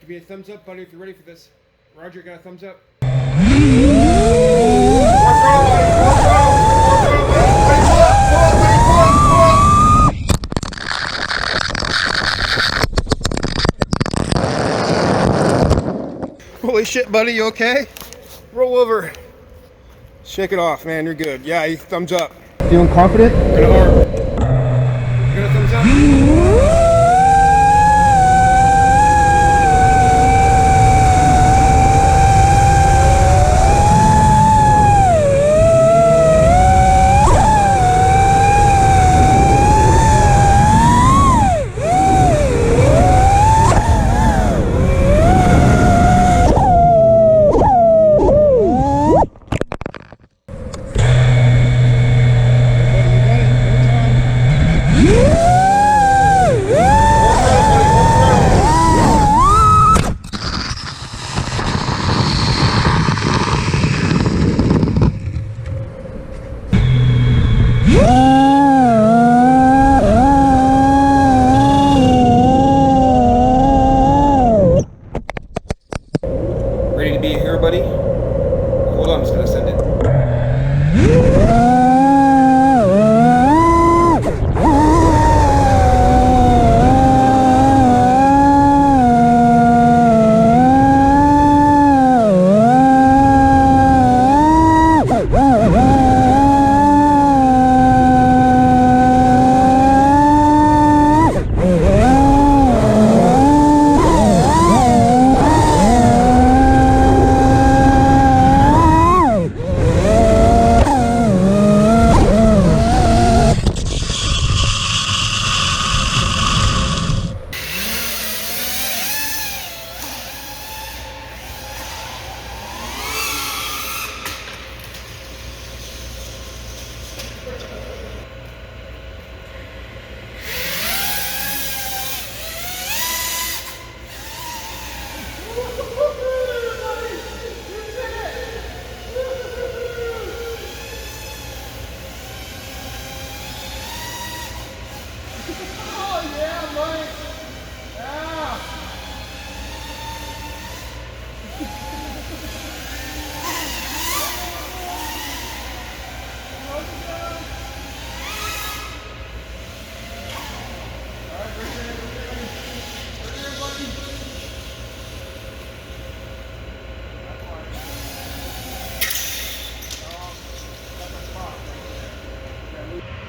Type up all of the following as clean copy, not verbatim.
Give me a thumbs up, buddy, if you're ready for this. Roger, got a thumbs up. Holy shit, buddy, you okay? Roll over. Shake it off, man, you're good. Yeah, thumbs up. Feeling confident? Good arm. You got a thumbs up? Ready to be here, buddy? Hold on, I'm just gonna send it.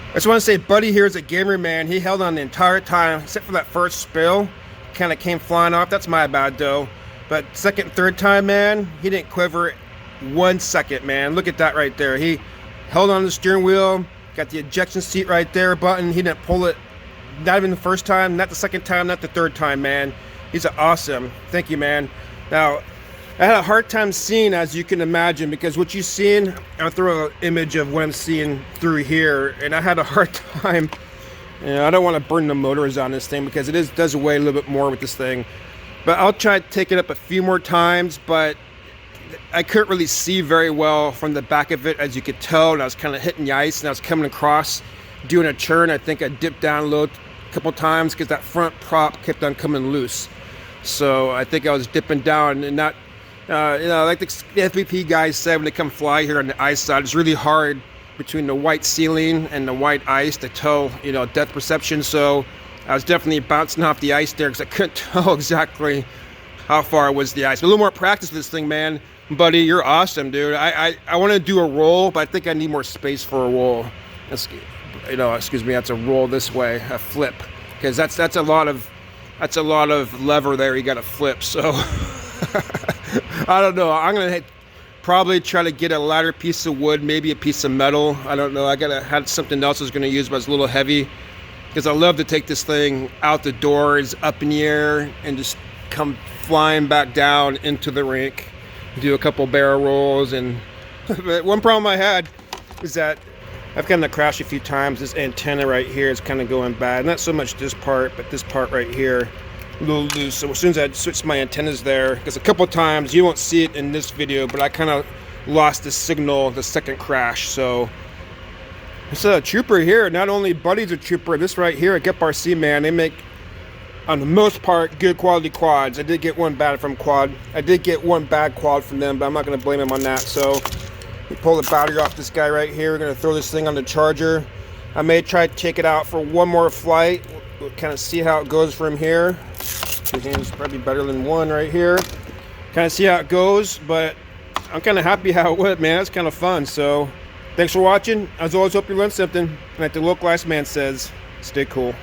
I just want to say, buddy here is a gamer, man. He held on the entire time, except for that first spill. Kind of came flying off. That's my bad, though. But second, third time, man, he didn't quiver 1 second, man. Look at that right there. He held on the steering wheel, got the ejection seat right there button. He didn't pull it, not even the first time, not the second time, not the third time, man. He's awesome. Thank you, man. Now, I had a hard time seeing, as you can imagine, because what you've seen, I'll throw an image of what I'm seeing through here, and I had a hard time. You know, I don't want to burn the motors on this thing because it does weigh a little bit more with this thing. But I'll try to take it up a few more times, but I couldn't really see very well from the back of it, as you could tell, and I was kind of hitting the ice, and I was coming across, doing a turn. I think I dipped down low a couple times because that front prop kept on coming loose. So I think I was dipping down, and not, you know, like the FPV guys said when they come fly here on the ice side, it's really hard between the white ceiling and the white ice to tell, you know, depth perception. So I was definitely bouncing off the ice there because I couldn't tell exactly how far was the ice. But a little more practice with this thing, man. Buddy, you're awesome, dude. I want to do a roll, but I think I need more space for a roll. That's, you know, excuse me, that's a roll this way, a flip, because that's a lot of lever there. You got to flip. So I don't know. I'm gonna probably try to get a lighter piece of wood, maybe a piece of metal. I don't know. I gotta have something else I was gonna use, but it's a little heavy because I love to take this thing out the doors, up in the air, and just come flying back down into the rink, do a couple barrel rolls. And one problem I had is that I've kind of crashed a few times. This antenna right here is kind of going bad. Not so much this part, but this part right here, a little loose. So as soon as I switched my antennas there, because a couple times, you won't see it in this video, but I kind of lost the signal the second crash. So it's a trooper here. Not only Buddy's a trooper, this right here at Gep RC, man, they make on the most part, good quality quads. I did get one bad from quad. I did get one bad quad from them, but I'm not going to blame him on that. So we pull the battery off this guy right here. We're going to throw this thing on the charger. I may try to take it out for one more flight. We'll kind of see how it goes from here. Two hands probably better than one right here. Kind of see how it goes, but I'm kind of happy how it went, man. It's kind of fun. So thanks for watching. As always, hope you learned something. Like the local ice man says, stay cool.